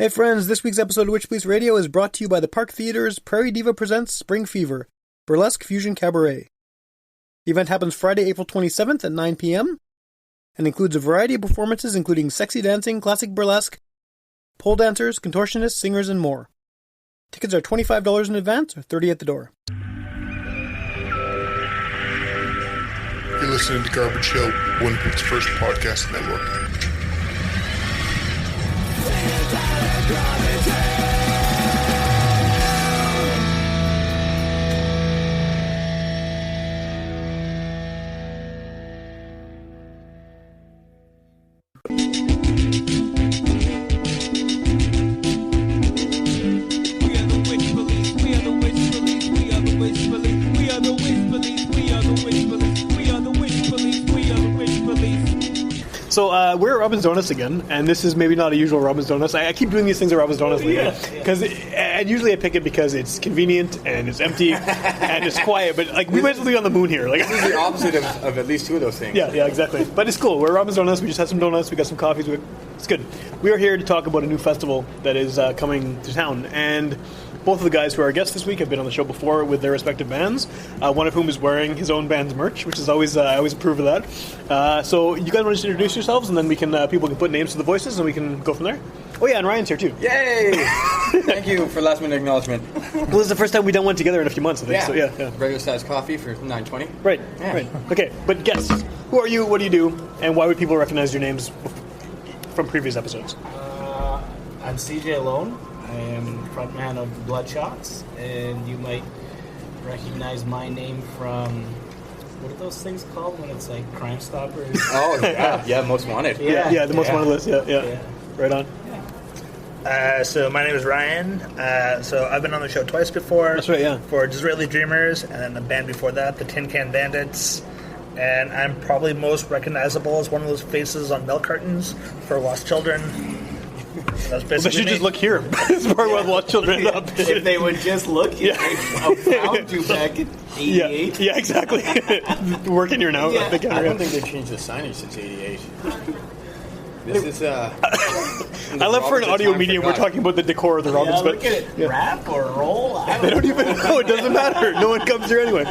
Hey friends, this week's episode of Witchpolice Radio is brought to you by the Park Theatre's Prairie Diva Presents Spring Fever, Burlesque Fusion Cabaret. The event happens Friday, April 27th at 9 p.m. and includes a variety of performances including sexy dancing, classic burlesque, pole dancers, contortionists, singers, and more. Tickets are $25 in advance or $30 at the door. You're listening to Garbage Hill, Winnipeg's first podcast network. So we're at Robin's Donuts again, and this is maybe not a usual Robin's Donuts. I keep doing these things at Robin's Donuts lately, because usually I pick it because it's convenient and it's empty and it's quiet. But like we might as well be on the moon here. Like this is the opposite of at least two of those things. Yeah, exactly. But it's cool. We're at Robin's Donuts. We just had some donuts. We got some coffees. It's good. We are here to talk about a new festival that is coming to town, and both of the guys who are our guests this week have been on the show before with their respective bands, one of whom is wearing his own band's merch, which is always, I always approve of that. So you guys want to introduce yourselves, and then we can people can put names to the voices, and we can go from there? Oh yeah, and Ryan's here too. Yay! Thank you for last minute acknowledgement. Well, this is the first time we've done one together in a few months, I think. Yeah. So, yeah. Regular size coffee for $9.20. Right, yeah. Right. Okay, but guests, who are you, what do you do, and why would people recognize your names from previous episodes? I'm CJ Alone. I am frontman of Bloodshots, and you might recognize my name from, what are those things called when it's like Crime Stoppers? Oh, yeah, Most Wanted. Yeah, the Most Wanted list, yeah. Right on. So my name is Ryan. So I've been on the show twice before. That's right, yeah. For Disraeli Dreamers, and then the band before that, the Tin Can Bandits. And I'm probably most recognizable as one of those faces on milk cartons for Lost Children. That's they should just look here. It's where Lost Children up. If they would just look here, I found you back in 88. Yeah, exactly. Working here now. I don't think they've changed the signage since 88. This is I love for an audio medium we're talking about the decor of the Robins, but look at it. Rap or roll? They don't even know. It doesn't matter. No one comes here anyway.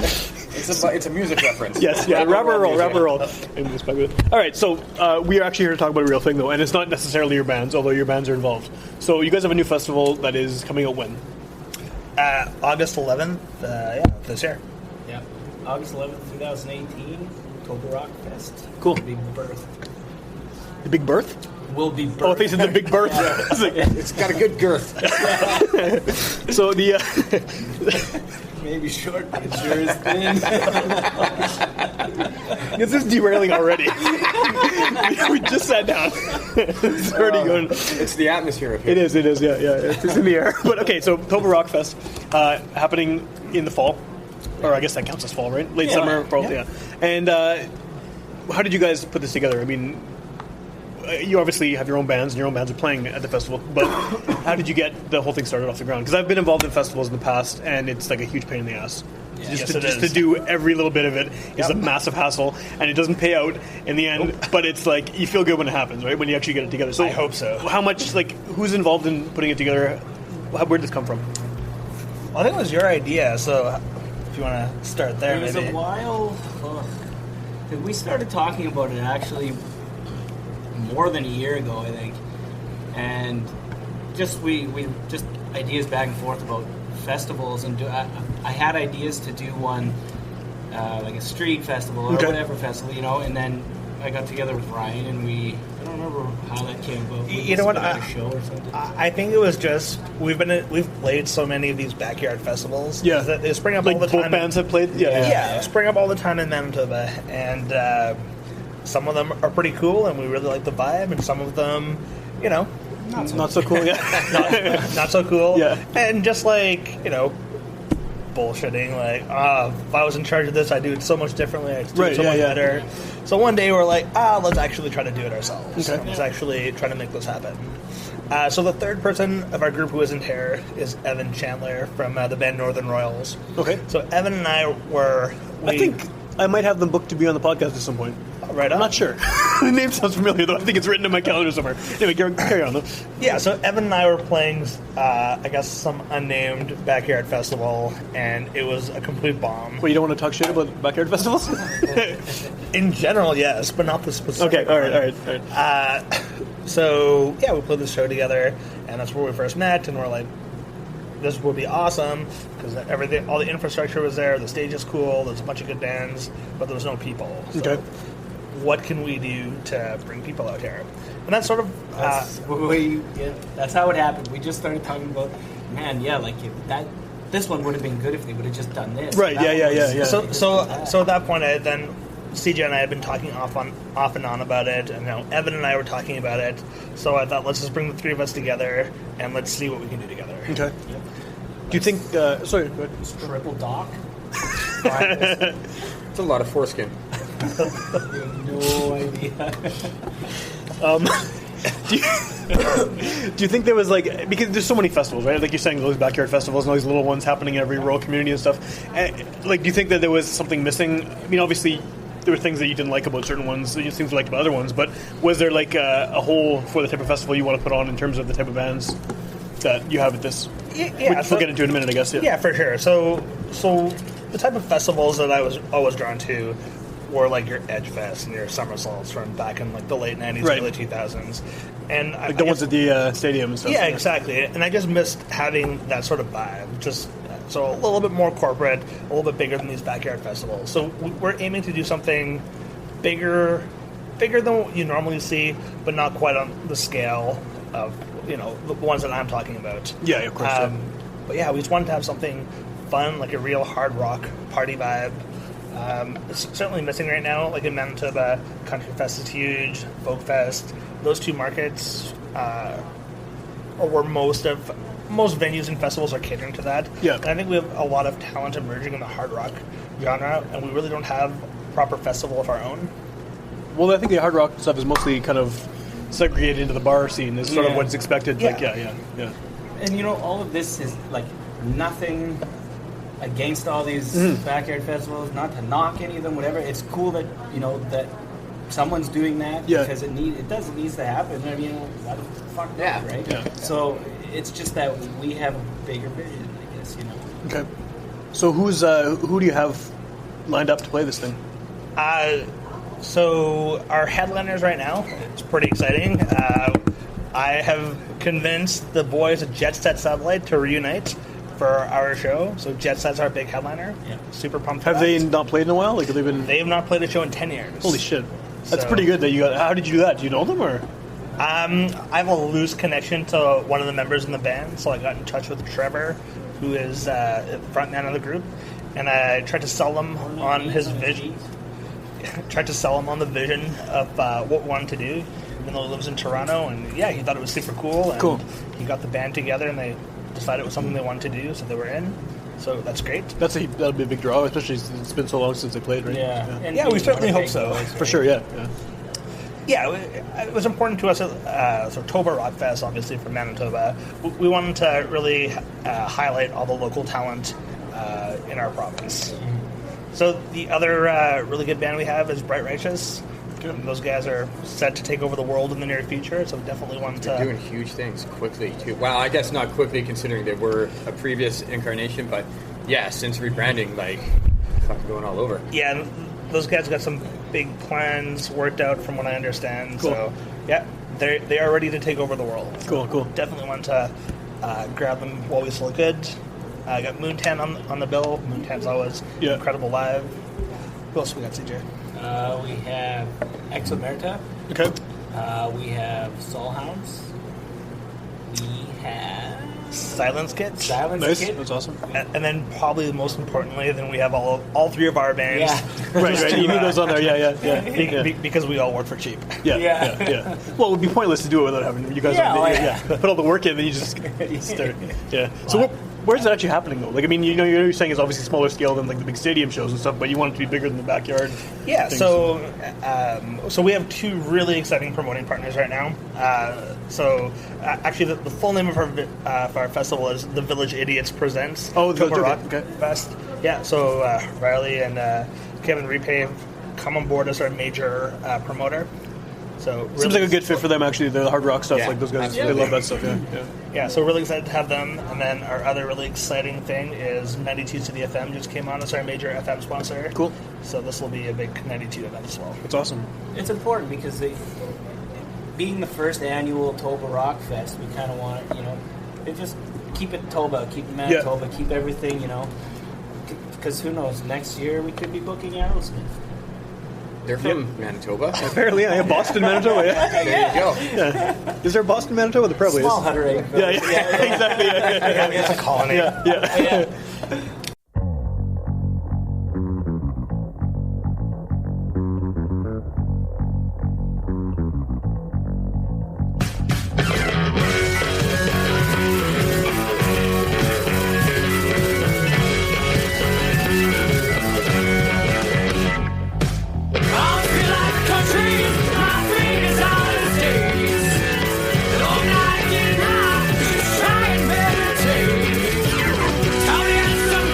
It's a music reference. Yes, yeah. Rap or roll. All right, so we are actually here to talk about a real thing, though, and it's not necessarily your bands, although your bands are involved. So you guys have a new festival that is coming out when? August 11th, this year. Yeah, August 11th, 2018, Toba Rock Fest. Cool. Big Birth. The Big Birth? Will be birth. Oh, I think it's the Big Birth. It's got a good girth. So the... Maybe short, but it sure is thin. This is derailing already. We just sat down. It's already going. It's the atmosphere of here. It is, yeah. It's in the air. But okay, so Toba Rock Fest happening in the fall. Or I guess that counts as fall, right? Late summer, fall, yeah. And how did you guys put this together? I mean, you obviously have your own bands, and your own bands are playing at the festival, but how did you get the whole thing started off the ground? Because I've been involved in festivals in the past, and it's like a huge pain in the ass. Yeah. Just to do every little bit of it is a massive hassle, and it doesn't pay out in the end, but it's like, you feel good when it happens, right? When you actually get it together. So I hope so. How much, like, who's involved in putting it together? Where did this come from? Well, I think it was your idea, so if you want to start there, It was maybe. a while. We started talking about it actually more than a year ago, I think, and we just ideas back and forth about festivals, and I had ideas to do one like a street festival or whatever festival, and then I got together with Ryan, and I don't remember how that came about. You know what? A show or something. I think it was just we've played so many of these backyard festivals. Yeah, that they spring up like all the time. Both bands have played. Yeah, spring up all the time in Manitoba, and some of them are pretty cool, and we really like the vibe, and some of them, not so cool. Yeah, not so cool. Yeah, and just like bullshitting, like, if I was in charge of this, I'd do it so much differently, I'd do it so much better. So one day we're like, let's actually try to do it ourselves. Okay. Let's actually try to make this happen. So the third person of our group who isn't here is Evan Chandler from the band Northern Royals. Okay. So Evan and I were... I think I might have them booked to be on the podcast at some point. Right on. I'm not sure. The name sounds familiar, though. I think it's written in my calendar somewhere. Anyway, carry on, though. Yeah, so Evan and I were playing, I guess, some unnamed backyard festival, and it was a complete bomb. Well, you don't want to talk shit about backyard festivals? In general, yes, but not the specific. Okay, all right. So, yeah, we played this show together, and that's where we first met, and we're like, this would be awesome, because everything, all the infrastructure was there, the stage is cool, there's a bunch of good bands, but there was no people. So Okay. what can we do to bring people out here? And that's sort of... That's how it happened. We just started talking about, man, yeah, like this one would have been good if they would have just done this. Right, yeah. So at that point, CJ and I had been talking off and on about it, and now Evan and I were talking about it. So I thought, let's just bring the three of us together and let's see what we can do together. Okay. Do you think... sorry, go ahead. Triple dock. It's a lot of foreskin. You have no idea. Do you think there was because there's so many festivals, right? Like you're saying, those backyard festivals and all these little ones happening in every rural community and stuff. Do you think that there was something missing? I mean, obviously, there were things that you didn't like about certain ones that you seemed to like about other ones, but was there a hole for the type of festival you want to put on in terms of the type of bands that you have at this? Yeah, which we'll get into in a minute, I guess. Yeah, for sure. So the type of festivals that I was always drawn to were like your Edge Fest and your Somersaults from back in the late 90s, right. early 2000s. And the ones at the stadium and stuff. Yeah, exactly. And I just missed having that sort of vibe. So a little bit more corporate, a little bit bigger than these backyard festivals. So we're aiming to do something bigger than what you normally see, but not quite on the scale of the ones that I'm talking about. Yeah, of course. But yeah, we just wanted to have something fun, like a real hard rock party vibe. It's certainly missing right now. Like in Manitoba, Country Fest is huge, Folk Fest. Those two markets are where most venues and festivals are catering to that. Yeah. And I think we have a lot of talent emerging in the hard rock genre, and we really don't have a proper festival of our own. Well, I think the hard rock stuff is mostly kind of segregated into the bar scene. Is sort of what's expected. Yeah. And all of this is nothing against all these backyard festivals, not to knock any of them, whatever. It's cool that that someone's doing that because it needs to happen. I mean, why the fuck not, right? Yeah. So it's just that we have a bigger vision, I guess. Okay. So who do you have lined up to play this thing? So our headliners right now, it's pretty exciting. I have convinced the boys at Jet Set Satellite to reunite for our show. So Jet Set's our big headliner. Yeah. Super pumped. Have they not played in a while? They have not played a show in 10 years. Holy shit. That's pretty good that you got. How did you do that? Do you know them or? I have a loose connection to one of the members in the band, so I got in touch with Trevor, who is the front man of the group, and I tried to sell him on his vision. Tried to sell him on the vision of what we wanted to do, even though he lives in Toronto, and he thought it was super cool. And he got the band together, and they decided it was something they wanted to do, so they were in. So that's great. That'll be a big draw, especially since it's been so long since they played, right? Yeah. We certainly hope so. For sure, yeah. It was important to us. So Toba Rock Fest, obviously from Manitoba, we wanted to really highlight all the local talent in our province. So the other really good band we have is Bright Righteous. Those guys are set to take over the world in the near future, so we definitely wanted They're to... doing huge things quickly, too. Well, I guess not quickly, considering they were a previous incarnation, but since rebranding, fucking going all over. Yeah, and those guys got some big plans worked out from what I understand. Cool. So, they are ready to take over the world. Cool. Definitely want to grab them while we still could. I got Moontan on the bill. Moontan's always incredible live. Who else we got, CJ? We have Exomerta. Okay. We have Soulhounds. We have Silence Kids. Nice. That's awesome. And then probably most importantly, then we have all three of our bands. Yeah. right. You need those on there. Yeah. Because we all work for cheap. Yeah. Well, it would be pointless to do it without having you guys on. Put all the work in, then you just start. Yeah. So where's it actually happening though? You're saying it's obviously smaller scale than the big stadium shows and stuff, but you want it to be bigger than the backyard. Yeah. So we have two really exciting promoting partners right now. Actually, the full name of our festival is The Village Idiots Presents. Oh, the Toba Rock okay. Fest. Yeah. So Riley and Kevin Repave come on board as our major promoter. So really Seems like a good fit for them, actually. The hard rock stuff, Yeah, like those guys, absolutely. they love that stuff. Yeah. So we're really excited to have them. And then our other really exciting thing is 92 City FM just came on as our major FM sponsor. Cool. So this will be a big 92 event as well. That's awesome. It's important because being the first annual Toba Rock Fest, we kind of want it, they just keep it Toba, keep it Manitoba, keep everything, because who knows, next year we could be booking Aerosmith. They're from Manitoba. Apparently, yeah. Boston, Manitoba, yeah. There you go. Yeah. Is there Boston, Manitoba? There probably Small is. 100 Yeah, exactly. Yeah. It's a colony. Yeah. Tony and some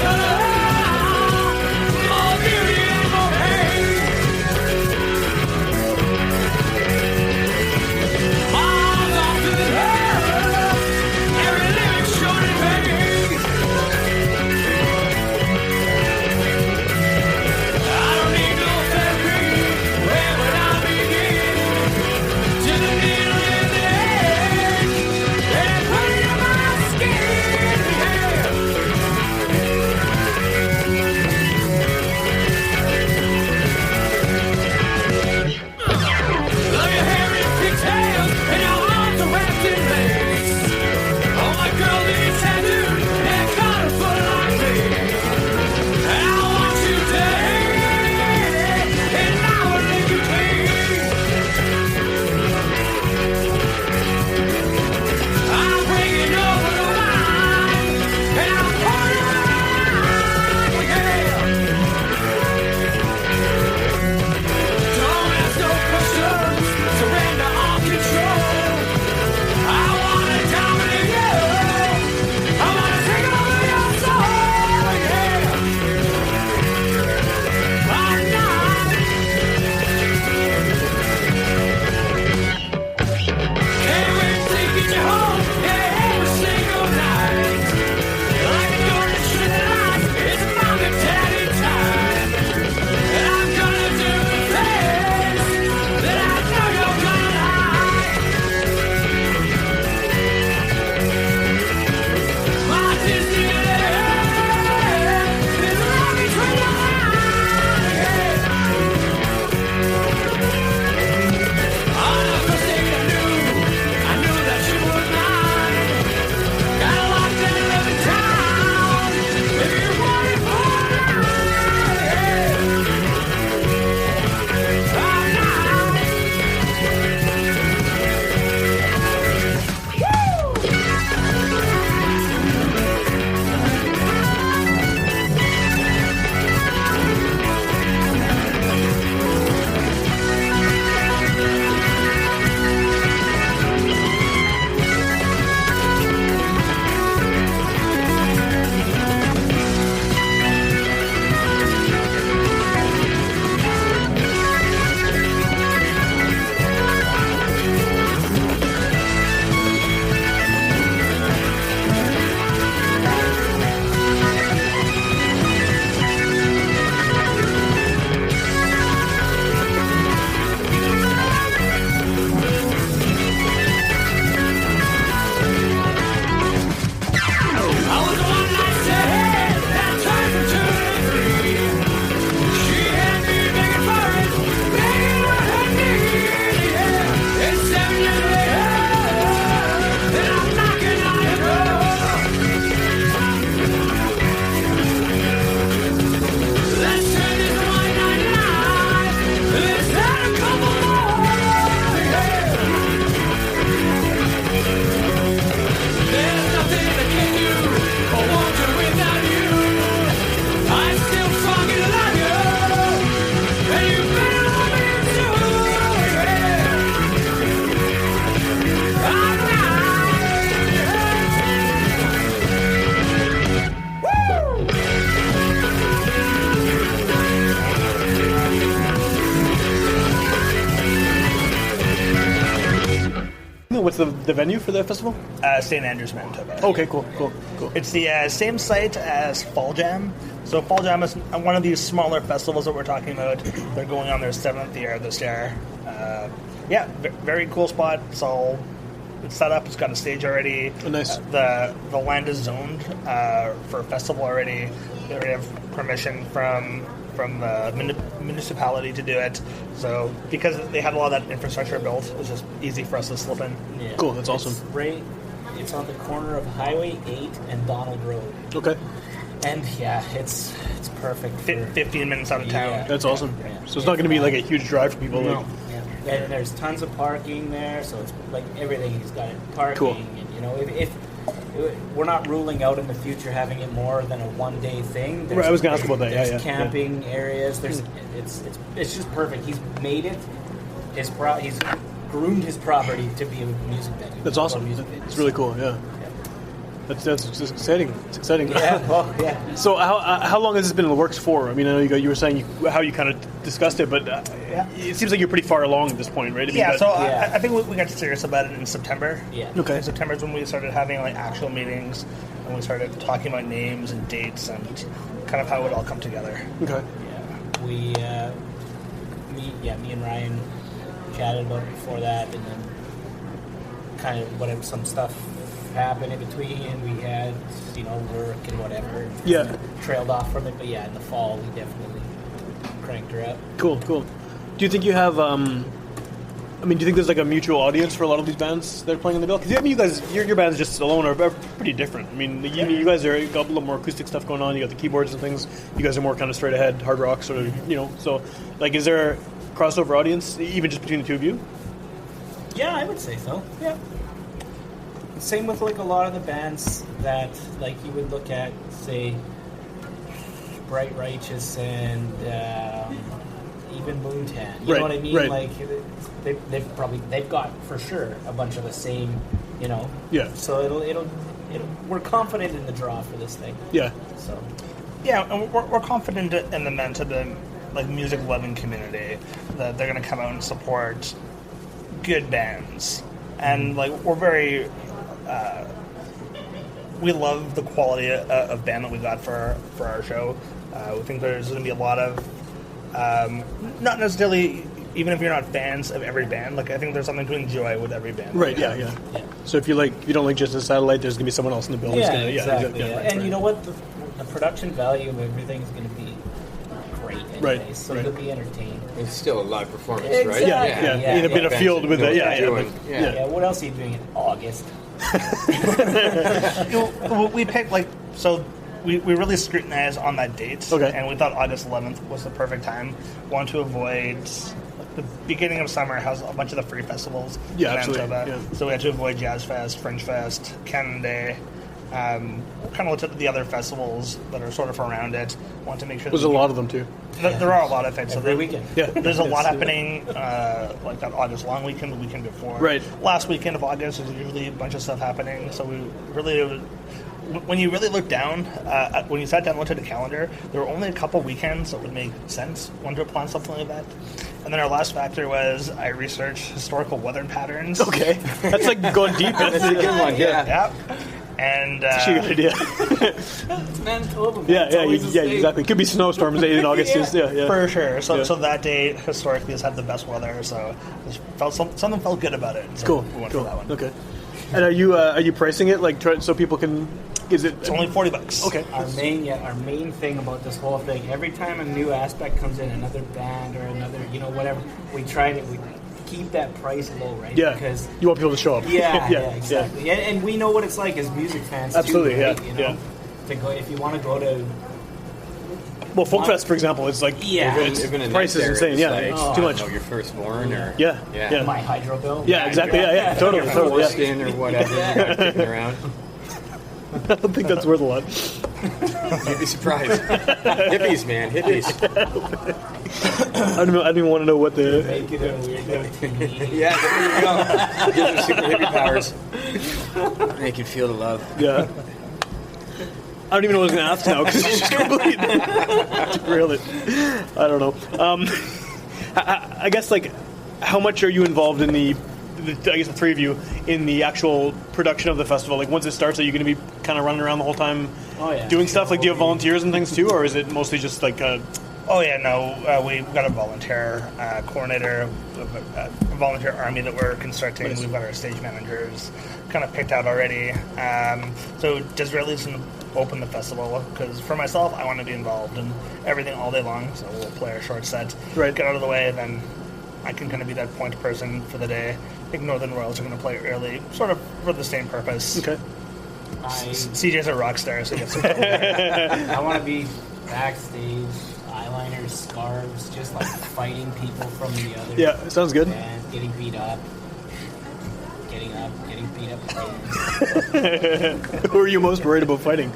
the venue for the festival? St. Andrews, Manitoba. Okay, cool. It's the same site as Fall Jam. So Fall Jam is one of these smaller festivals that we're talking about. They're going on their 7th year this year. Very cool spot. It's set up. It's got a stage already. Oh, nice. The land is zoned for a festival already. They already have permission from the municipality to do it. So because they had a lot of that infrastructure built, it was just easy for us to slip in. Yeah. Cool, that's awesome. It's on the corner of Highway 8 and Donald Road. Okay. And it's perfect. 15 minutes out of town. Yeah. That's awesome. Yeah. So it's not going to be like a huge drive for people. No. Like, Yeah. And there's tons of parking there, so it's like everything. He's got parking. Cool. And if we're not ruling out in the future having it more than a one-day thing. Right, I was going to ask about that. There's camping areas. It's just perfect. He's made it. He's groomed his property to be a music venue. that's awesome. It's really cool. Yeah. That's exciting. It's exciting. Yeah. Well, yeah. So how long has this been in the works for? I mean, I know you were saying how you kind of discussed it, but it seems like you're pretty far along at this point, right? I mean, I think we got serious about it in September. Yeah. Okay. In September is when we started having like actual meetings, and we started talking about names and dates and kind of how it would all come together. Okay. Yeah. Me and Ryan chatted about it before that, and then kind of whatever some stuff happened in between. We had work and whatever. Yeah. Trailed off from it, but in the fall we definitely cranked her up. Cool. Do you think you have? Do you think there's like a mutual audience for a lot of these bands that are playing in the bill? Because you guys, your bands just alone are pretty different. I mean, you guys you got a little more acoustic stuff going on. You got the keyboards and things. You guys are more kind of straight ahead hard rock sort of. So like, is there a crossover audience even just between the two of you? Yeah, I would say so. Yeah. Same with like a lot of the bands that like you would look at, say, Bright Righteous and even Moontan. You know what I mean? Right. Like they've got for sure a bunch of the same, Yeah. So it'll we're confident in the draw for this thing. Yeah. So. Yeah, and we're confident in the Manitoba like music loving community that they're going to come out and support good bands, and like we're very. We love the quality of band that we got for our show. We think there's going to be a lot of, not necessarily, even if you're not fans of every band, like I think there's something to enjoy with every band. Right. Yeah. So if you don't like just a satellite, there's going to be someone else in the building. Yeah, who's gonna, exactly. Yeah, and you know what? The production value of everything is going to be great anyways, Right, so right. you'll be entertained. It's still a live performance, right? Exactly. In a bit of field with it. Yeah, what else are you doing in August? We picked we really scrutinized on that date, Okay. and we thought August 11th was the perfect time. Want to avoid the beginning of summer has a bunch of the free festivals. Yeah, in absolutely, Manitoba. yeah. So we had to avoid Jazz Fest, Fringe Fest, Canada Day. Kind of looked at the other festivals that are sort of around it. Want to make sure There's a lot of them too. There are a lot of things. Every weekend. Yeah. There's a lot happening, like that August long weekend, the weekend before. Right. Last weekend of August, there's usually a bunch of stuff happening. So we really, when you really look down, when you sat down and looked at the calendar, there were only a couple weekends that would make sense. One to plan something like that. And then our last factor was I researched historical weather patterns. Okay. That's like going deep. That's a good one. Yeah. Yep. And That's a good idea. It's Manitoba. Man. Yeah, It's always the same. exactly. Could be snowstorms in August. Yeah. for sure. So, Yeah. so that day historically has had the best weather. So something felt good about it. So Cool. we went Cool. for that one. Okay. And are you pricing it like so people can? Is it? It's only $40. Okay. Our main thing about this whole thing, every time a new aspect comes in, another band or another, whatever, we keep that price low, right? Yeah. Because You want people to show up. yeah, exactly. And we know what it's like as music fans. Absolutely, too, right? yeah. To go if you want to go to. Well, Folk Fest, for example, it's like Even in price that is there, insane. it's Yeah, like, it's too much. Your firstborn or Yeah. My hydro bill. Yeah, exactly. Yeah. Totally. Yeah. foreskin or whatever you're kicking around. I don't think that's worth a lot. You'd be surprised. Hippies, man, hippies. I don't even want to know what the. Make it a weird. Yeah, there you go. Give them super hippie powers. Make you feel the love. Yeah. I don't even know what I was going to ask now because it's just completely derailed it. I don't know. I guess like, how much are you involved in the I guess the three of you in the actual production of the festival? Like once it starts, are you going to be kind of running around the whole time doing stuff? Like do you have volunteers and things too, or is it mostly just like Oh yeah, no. We've got a volunteer coordinator, a volunteer army that we're constructing. Nice. We've got our stage managers kind of picked out already. So Disraeli's going to open the festival because for myself, I want to be involved in everything all day long. So we'll play our short set, get out of the way, and then I can kind of be that point person for the day. I think Northern Royals are going to play early, sort of for the same purpose. Okay. CJ's a rock star, so he gets some I want to be backstage, eyeliners, scarves, just like fighting people from the other. Yeah, it sounds good. And getting beat up, getting beat up again. Who are you most worried about fighting?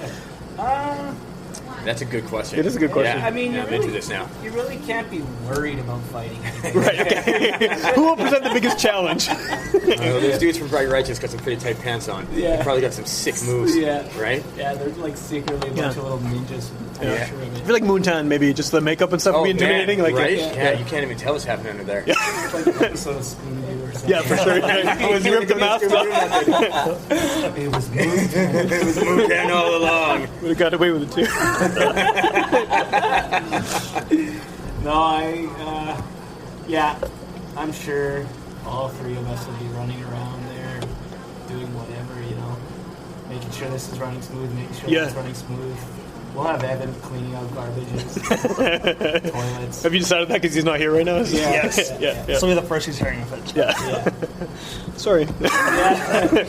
That's a good question. It is a good question. Yeah, I mean, I'm into this now. You really can't be worried about fighting. Right, okay. Who will present the biggest challenge? Those dudes from Bright Righteous got some pretty tight pants on. Yeah. They probably got some sick moves. Yeah. Right? Yeah, they're like secretly a bunch of little ninjas. I feel like Moontan, maybe just the makeup and stuff would be intimidating. Man, like right? Yeah, you can't even tell what's happening under there. It's like an episode of Scooby-Doo or something. Yeah, for sure. Was he ripped the mask off? It was Moontan. It was Moontan all along. Would have got away with it too. No, I'm sure all three of us will be running around there doing whatever, making sure this is running smooth, making sure that's running smooth. We'll have Evan cleaning out garbages, toilets. Have you decided that because he's not here right now? Yes. Yeah. So we're the first he's hearing of it. Yeah. Sorry. Yeah.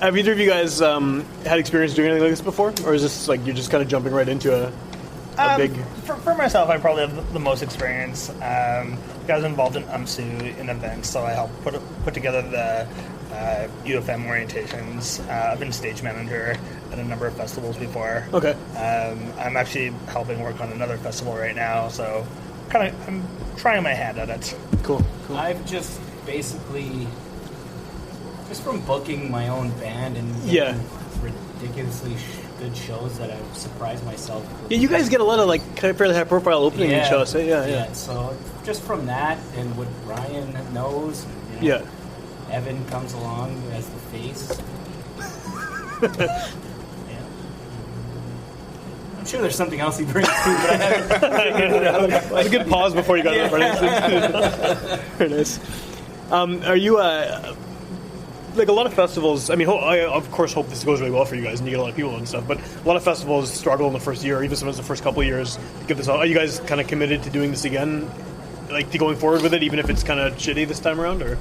Have either of you guys had experience doing anything like this before, or is this like you're just kind of jumping right into a big? For myself, I probably have the most experience. I was involved in UMSU in events, so I helped put together the UFM orientations. I've been stage manager at a number of festivals before. Okay. I'm actually helping work on another festival right now, so I'm trying my hand at it. Cool. I've just basically, just from booking my own band and ridiculously good shows that I've surprised myself. Yeah, you guys get a lot of like kind of fairly high profile opening shows. Yeah. So just from that and what Brian knows, Evan comes along as the face. I'm sure there's something else he brings too, but I haven't figured it out. That's a good pause before you got to the Very nice. Are you like a lot of festivals? I mean, I of course hope this goes really well for you guys and you get a lot of people and stuff. But a lot of festivals struggle in the first year, or even sometimes the first couple of years to get this out. Are you guys kind of committed to doing this again, like to going forward with it, even if it's kind of shitty this time around? Or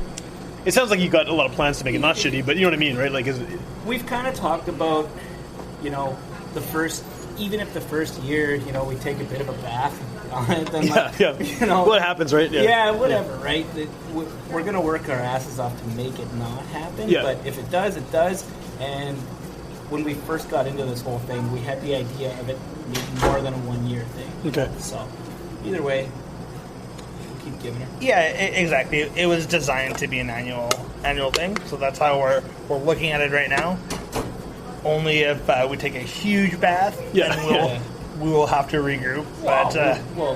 it sounds like you got a lot of plans to make it not shitty, but you know what I mean, right? Like, we've kind of talked about, the first. Even if the first year, we take a bit of a bath on it, then what happens, right? Whatever, right? We're going to work our asses off to make it not happen. Yeah. But if it does, it does. And when we first got into this whole thing, we had the idea of it being more than a 1 year thing. Okay. So either way, we'll keep giving it. Yeah, exactly. It was designed to be an annual thing, so that's how we're looking at it right now. Only if we take a huge bath, then we will have to regroup. But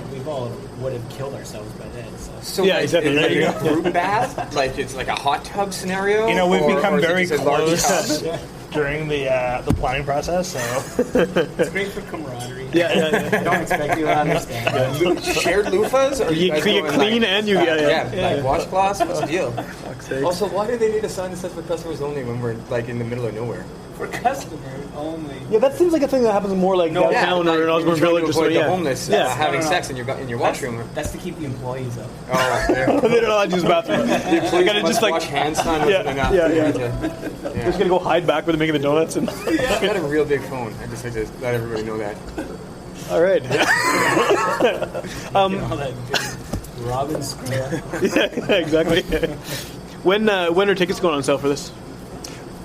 we all would have killed ourselves by then. So exactly. Is it a group bath? Like it's like a hot tub scenario? We've become or very is it just a large close tub? during the planning process. So it's great for camaraderie. Yeah. Don't expect you to understand. Shared loofahs? Or You guys get going, clean like, and you like washcloths? What's the deal? sakes. Also, why do they need a sign that says for customers only when we're like in the middle of nowhere? For customers only. Yeah, that seems like a thing that happens more like downtown or in Osborne Village or something. The homeless having No. sex in your washroom. That's to keep the employees up. Oh, there. They don't know how to use the bathroom. The employees gotta must just, like- wash hands sign Yeah, enough. yeah. They're just gonna go hide back where they're making the donuts and. I've got a real big phone. I just like to let everybody know that. All right. All that big Robin Square. Yeah, exactly. When are tickets going on sale for this?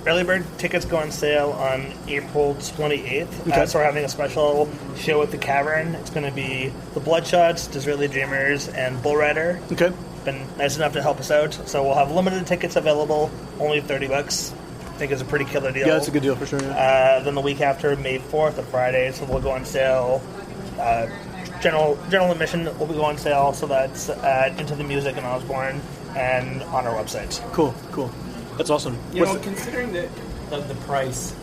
early bird tickets go on sale on April 28th. Okay. So we're having a special show at the Cavern. It's going to be the Bloodshots, Disraeli Dreamers, and Bull Rider. Okay. Been nice enough to help us out. So we'll have limited tickets available, only $30. I think it's a pretty killer deal. Yeah, it's a good deal for sure. Yeah. Then the week after, May 4th, a Friday, so we'll go on sale. General admission will be going on sale, so that's Into the Music in Osborne and on our website. Cool. That's awesome. You know, considering the price,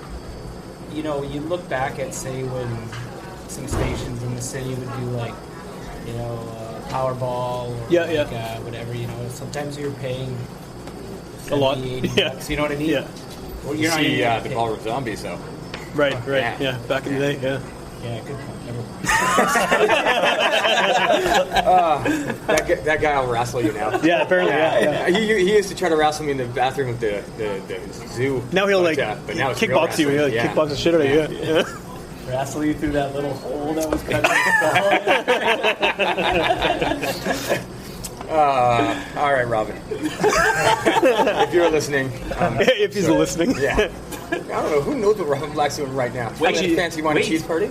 you know, you look back at, say, when some stations in the city would do, like, you know, Powerball or whatever, you know, sometimes you're paying a lot. $80, you know what I mean? Yeah. Well, you're not even the Ballroom Zombies, though. Right. Yeah. Back in the day, yeah. Yeah, good point. Never mind. That guy will wrestle you now. Yeah, apparently, yeah. He used to try to wrestle me in the bathroom of the zoo. Now he'll but now it's real kickbox you. He'll wrestling. kickbox the shit out of you. Yeah. Wrestle you through that little hole that was cut in the skull. All right, Robin. If you're listening, if he's listening. yeah. I don't know who knows what Robin Black's doing right now. Actually, fancy wine and cheese party.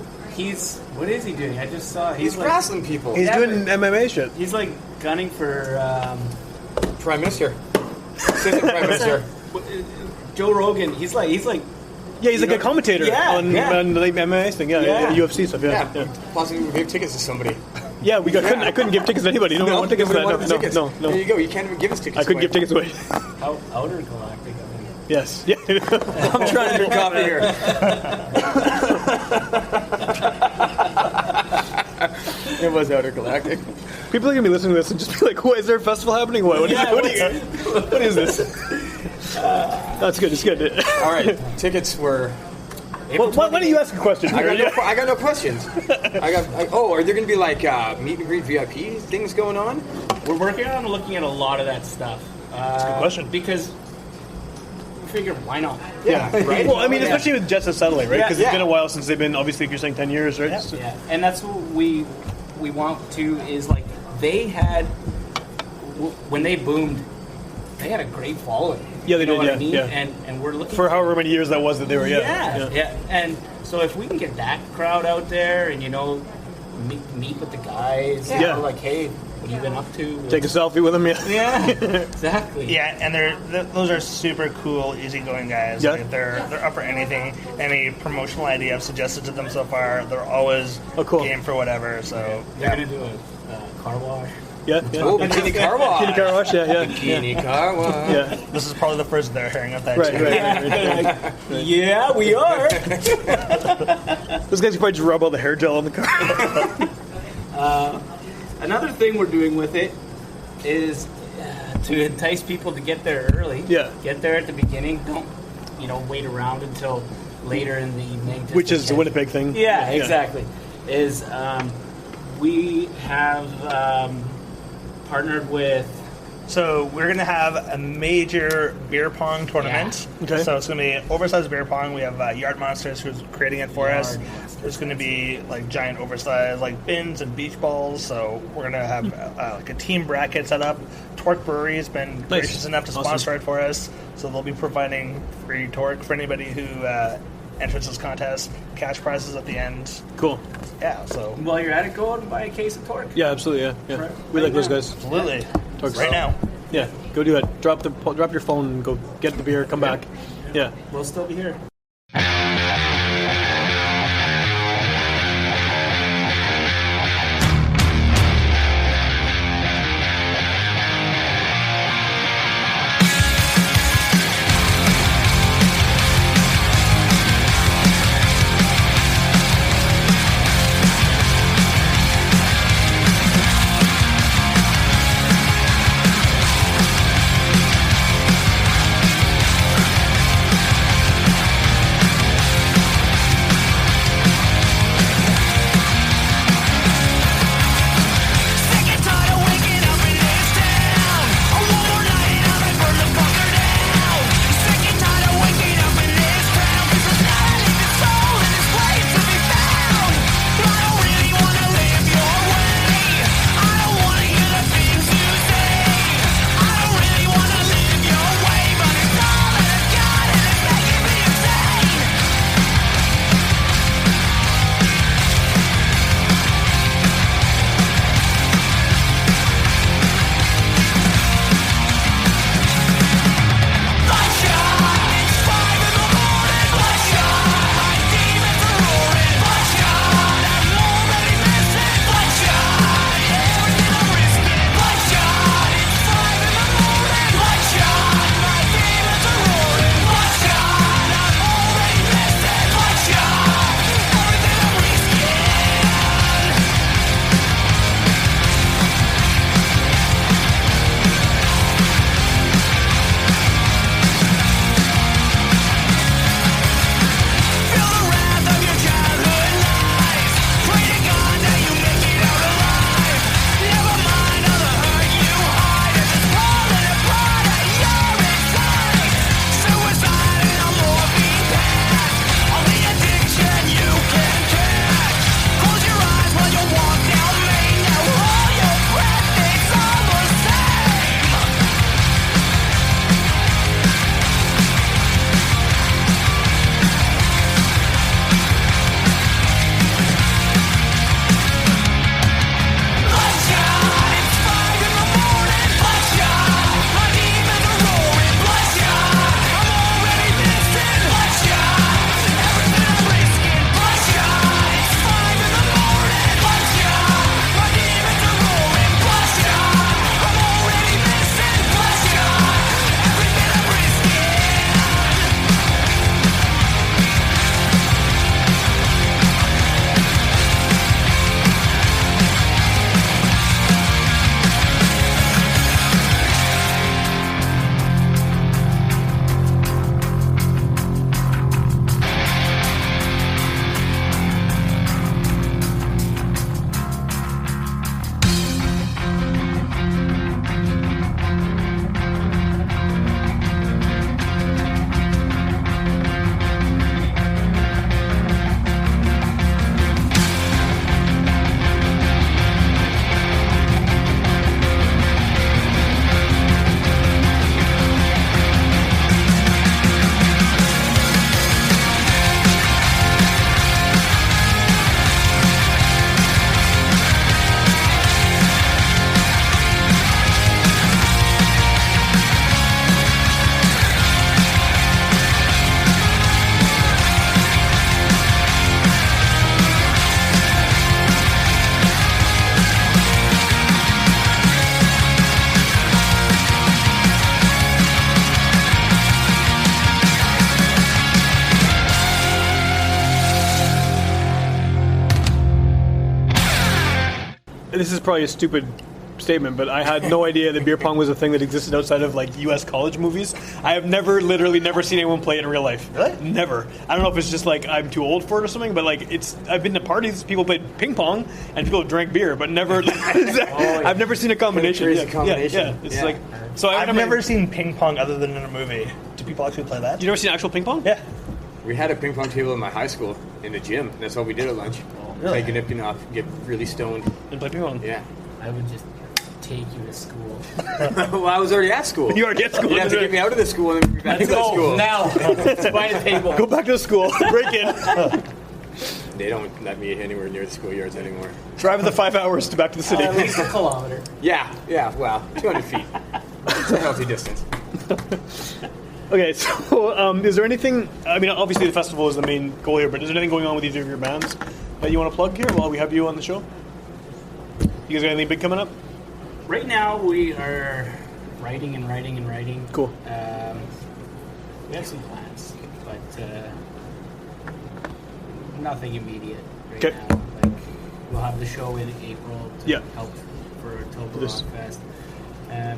What is he doing? I just saw. He's like, wrestling people. He's doing MMA shit. He's like gunning for Prime Minister. Assistant Prime Minister. Joe Rogan. He's like. Yeah, he's like a commentator on the MMA thing. Yeah, UFC stuff. Yeah. Possibly we give tickets to somebody. Yeah, I couldn't give tickets to anybody. No, want tickets to that. No. There you go. You can't even give us tickets. I couldn't away. give tickets away. Outer Galactic. I mean. Yes. Yeah. I'm trying to drink coffee here. It was Outer Galactic. People are gonna be listening to this and just be like, "What is there a festival happening? What is this?" That's good. It's good. All right, tickets were. Why don't you ask a question? I got no questions. Are there going to be like meet and greet VIP things going on? We're working on looking at a lot of that stuff. That's a good question. Because figure why not? Yeah. Right? Well, I mean, Yeah. especially with Jets and Satellite, right? Yeah, Because it's been a while since they've been, obviously, if you're saying 10 years, right? So- Yeah, and that's what we want to is like they had when they boomed, they had a great following. Yeah, they You know did, what yeah, I mean? yeah. And we're looking For however many years that was that they were, yeah. And so if we can get that crowd out there and meet with the guys, Yeah. like, hey, what have you been up to? Take a selfie with them, yeah. Yeah, exactly. Yeah, and those are super cool, easygoing guys. Yeah. Like, they're up for anything. Any promotional idea I've suggested to them so far, they're always cool. game for whatever. So They're gonna do a car wash. Yeah, yeah. Oh, bikini car wash. Bikini car wash, yeah. Bikini car wash. Yeah. this is probably the first they're hearing of that. Right, too. right. Yeah, we are. Those guys can probably just rub all the hair gel on the car. Another thing we're doing with it is to entice people to get there early. Yeah. Get there at the beginning. Don't, wait around until later in the evening. just Which to is the get- Winnipeg thing. Yeah, exactly. Is we have partnered with. So we're going to have a major beer pong tournament. Yeah. Okay. So it's going to be oversized beer pong. We have Yard Monsters who's creating it for us. Yard Monsters. There's going to be like giant oversized like bins and beach balls. So we're going to have like a team bracket set up. Torque Brewery has been gracious enough to sponsor it for us. So they'll be providing free torque for anybody who enters this contest. Cash prizes at the end. Cool. Yeah, so While you're at it, go out and buy a case of torque. Yeah, absolutely, yeah. Right. We like those guys. absolutely. Torque's Right now. Yeah, go do that. Drop your phone and go get the beer, come back. Yeah. We'll still be here. this is probably a stupid statement, but I had no idea that beer pong was a thing that existed outside of like U.S. college movies. I have literally never seen anyone play it in real life. Really? Never. I don't know if it's just like I'm too old for it or something, but like I've been to parties, people played ping pong, and people drank beer, but never. I've never seen a combination. Crazy Yeah, combination. Yeah. It's Yeah. like so. I've never seen ping pong other than in a movie. Do people actually play that? You never seen actual ping pong? Yeah. We had a ping pong table in my high school in the gym. That's all we did at lunch. Really? Play Ganipkin off, get really stoned. And play ping pong. Yeah. I would just take you to school. Well, I was already at school. You already at school. You have to get me out of the school and then be back to Let's the school. go now. Let's find a table. Go back to the school. Break in. They don't let me anywhere near the schoolyards anymore. Drive the 5 hours to back to the city. At least a kilometer. Yeah, well, 200 feet. It's a healthy distance. Okay, so is there anything? I mean, obviously the festival is the main goal here, but is there anything going on with either of your bands that you want to plug here while we have you on the show? You guys got anything big coming up? Right now we are writing and writing and writing. Cool. We have some plans, but nothing immediate right Okay. now. Like we'll have the show in April to Yeah. help for Toba This- Rock Fest.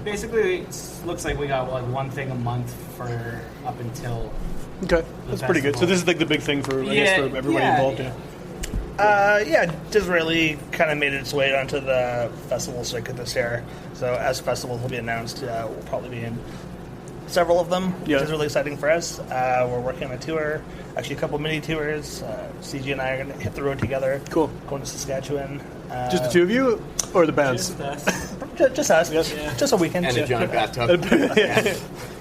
Basically, it looks like we got like one thing a month for up until. Okay, that's pretty good. So this is like the big thing for I guess for everybody involved. Yeah. Disraeli kind of made its way onto the festival circuit this year. So as festivals will be announced, we'll probably be in several of them, Yeah. which is really exciting for us. We're working on a tour, actually a couple mini tours. CG and I are going to hit the road together. Cool. Going to Saskatchewan. Just the two of you, or the bands? Just us. Just us. Yes. Yeah. Just a weekend. And a giant bathtub.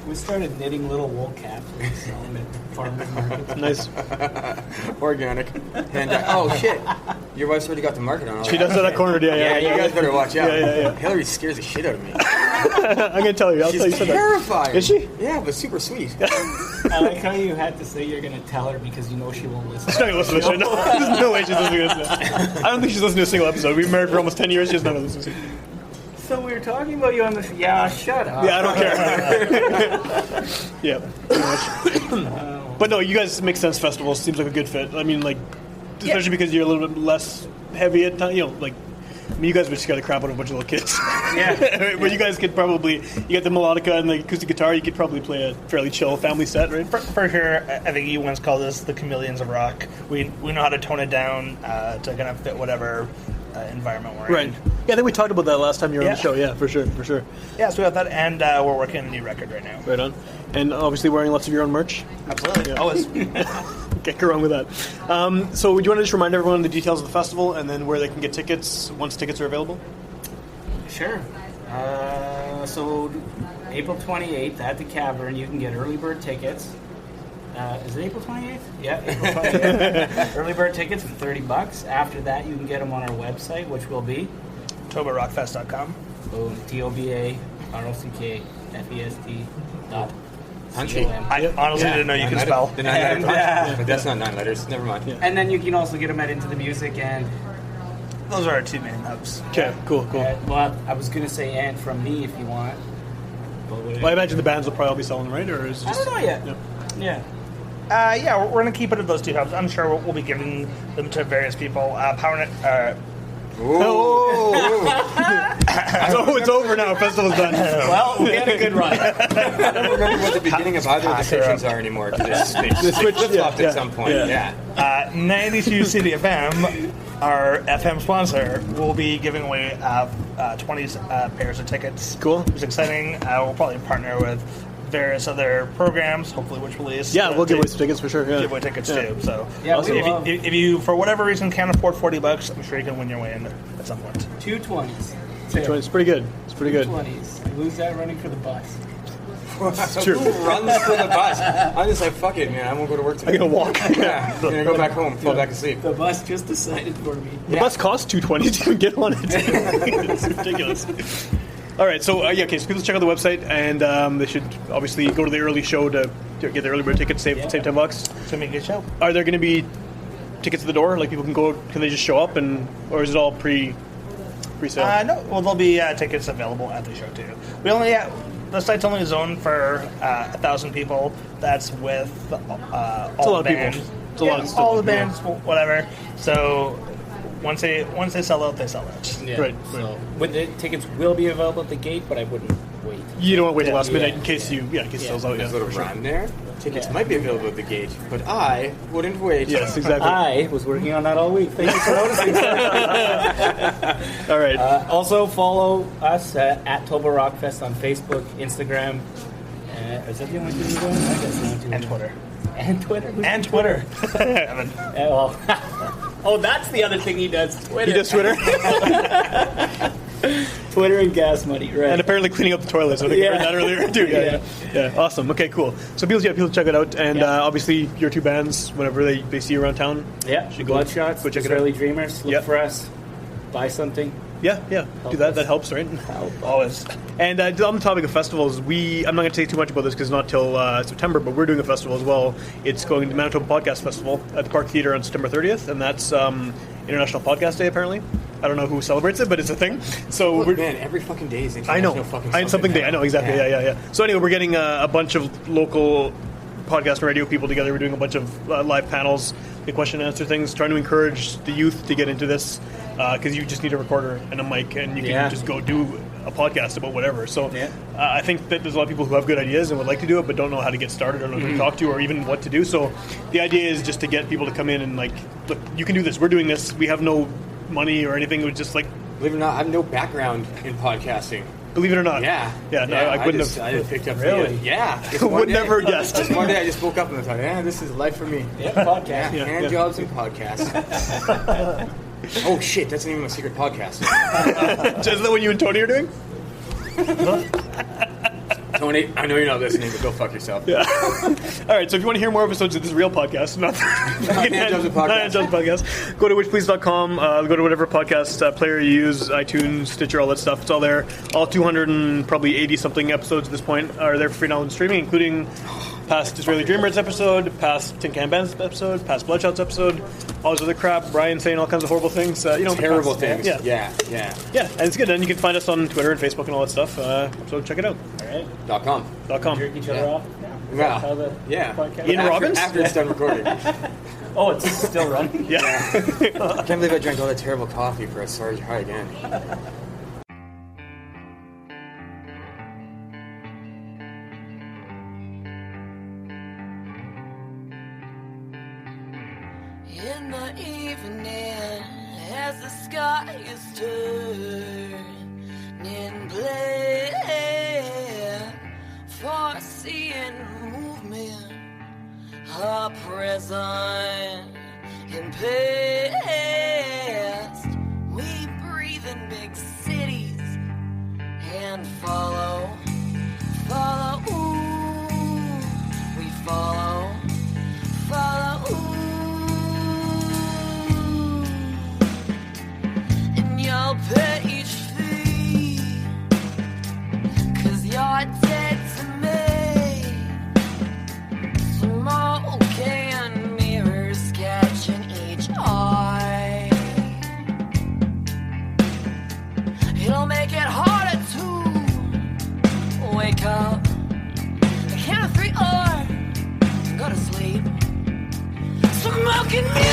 We started knitting little wool caps and selling at farmers markets. Nice. Organic. And, oh, shit. Your wife's already got the market on all She that. does that corner. Yeah, you guys better watch out. Yeah. Hillary scares the shit out of me. I'm gonna tell you. I'll She's tell you something. terrifying. Is she? Yeah, but super sweet. I like how you had to say you're going to tell her because you know she won't listen. She's not gonna listen to this. No, there's no way she's listening to this. I don't think she's listened to a single episode. We've been married for almost 10 years. She has never listened to it. So we were talking about you on the. Yeah, shut up. Yeah, I don't care. Yeah, pretty much. But no, you guys make sense. Festivals seems like a good fit. I mean, like, especially because you're a little bit less heavy at times. You know, like. I mean, you guys would just got to crap on a bunch of little kids. Yeah. But you guys could probably, you got the melodica and the acoustic guitar, you could probably play a fairly chill family set, right? For sure, I think you once called us the chameleons of rock. We know how to tone it down to kind of fit whatever environment we're Right. in. Yeah, I think we talked about that last time you were on the Yeah. show. Yeah, for sure. Yeah, so we have that, and we're working on a new record right now. Right on. And obviously wearing lots of your own merch. Absolutely. Yeah. Always. Can't go wrong with that. So do you want to just remind everyone the details of the festival and then where they can get tickets once tickets are available? Sure. So April 28th at the Cavern, you can get early bird tickets. Is it April 28th? Yeah, April 28th. Early bird tickets for $30. After that, you can get them on our website, which will be TobaRockFest.com. boom, TOBAROCKFEST. Punchy. I honestly didn't know you could spell. The 9 letter And, punch. But that's not 9 letters. Never mind. Yeah. And then you can also get them at Into the Music and. Those are our two main hubs. Okay, cool. Well, I was gonna say and from me if you want. But Well, I imagine the bands will probably all be selling, right? Or is it I just, don't know yet. Yeah. Yeah. Yeah, we're going to keep it at those two hubs. I'm sure we'll be giving them to various people. PowerNet. Oh, so it's over now. Festival's done. Well, we had a good run. I don't remember what the beginning of either of the stations are anymore because they switched, flip-flopped yeah, at some point. yeah. Yeah. 92 City FM, our FM sponsor, will be giving away 20 pairs of tickets. Cool. It's exciting. We'll probably partner with various other programs, hopefully Witchpolice. Yeah, we'll give away some tickets for sure. Yeah. Give away tickets Yeah. too. So Yeah, also, we love- if you, for whatever reason, can't afford $40, I'm sure you can win your way in at some point. 220s. It's pretty good. It's pretty good. 220s. Lose that running for the bus. It's true. Who runs for the bus? I'm just like, fuck it, man. I won't go to work today. I'm gonna walk. Yeah, I'm gonna go back home, fall back asleep. The bus just decided for me. The bus costs $220 to even get on it. It's ridiculous. All right, so okay, so people check out the website, and they should obviously go to the early show to get the early bird tickets, save $10. It's going to be a good show. Are there going to be tickets at the door? Like people can go? Can they just show up, or is it all pre-sale? No, well, there'll be tickets available at the show too. We only the site's only zoned for 1,000 people. That's with all a lot of the people. bands. It's a lot of all the stuff, yeah. bands, whatever. So Once they sell out, they sell out. Yeah. Right. So, when the tickets will be available at the gate, but I wouldn't wait. You don't want to wait till last minute Yeah. in case it sells out. There's Yeah, a little for sure. rhyme there. Tickets Yeah. might be available at the gate, but I wouldn't wait. Yes, exactly. I was working on that all week. Thank you for noticing. All right. Also, follow us at Toba Rockfest on Facebook, Instagram. Is that the only thing you're doing? I guess the only two. And Twitter. And Twitter. Who's And Twitter. well, oh, that's the other thing he does. Twitter. He does Twitter. Twitter and gas money, right? And apparently cleaning up the toilets. I think I heard that earlier too. Yeah. Awesome. Okay, cool. So people check it out, and obviously your two bands, whenever they see you around town. Yeah, should go Bloodshots, go check it Israeli out. Dreamers. Look Yep. for us. Buy something. Yeah. Do that. us. That helps, right? Always. And on the topic of festivals, I'm not going to say too much about this because it's not till September, but we're doing a festival as well. It's going to the Manitoba Podcast Festival at the Park Theatre on September 30th, and that's International Podcast Day, apparently. I don't know who celebrates it, but it's a thing. So Look, we're, man, every fucking day is I know. international fucking I something day. now. I know, exactly. Yeah. So anyway, we're getting a bunch of local podcast and radio people together. We're doing a bunch of live panels, the question and answer things, trying to encourage the youth to get into this because you just need a recorder and a mic and you can just go do a podcast about whatever. So I think that there's a lot of people who have good ideas and would like to do it but don't know how to get started or know who to talk to or even what to do. So the idea is just to get people to come in and like, look, you can do this. We're doing this. We have no money or anything. It was just like, Believe it or not, I have no background in podcasting. believe it or not. Yeah. No, I wouldn't just, have. I just picked up Really? Just Would one day. never have guessed. Just one day I just woke up and I thought, this is life for me. Yeah, podcast. Yeah, hand jobs and podcasts. Oh shit, that's the name of my secret podcast. Is that what you and Tony are doing? Tony, I know you're not listening, but go fuck yourself. Yeah. All right, so if you want to hear more episodes of this real podcast, not Hand Jobs and Podcast. Hand Jobs podcast, go to witchpolice.com, go to whatever podcast player you use, iTunes, Stitcher, all that stuff. It's all there. All 280-something episodes at this point are there for free now in streaming, including past Israeli Dreamers episode, past Tin Can Bands episode, past Bloodshots episode, all this other crap, Brian saying all kinds of horrible things. Terrible past- things. Yeah, and it's good. And you can find us on Twitter and Facebook and all that stuff, so check it out. All right. .com. Jerk each other off now. Is Yeah. that how the Yeah. podcast? Ian Robbins? After it's done recording. Oh, it's still running. Yeah. I can't believe I drank all that terrible coffee for a Sarge High again. In the evening, as the sky is turning black, foreseeing movement, a present in past. We breathe in big cities and follow, we follow. And you'll pay each fee, 'cause you're dead to me. Smoke and mirrors catching each eye. It'll make it harder to wake up. I count of 3 or go to sleep. Smoking me.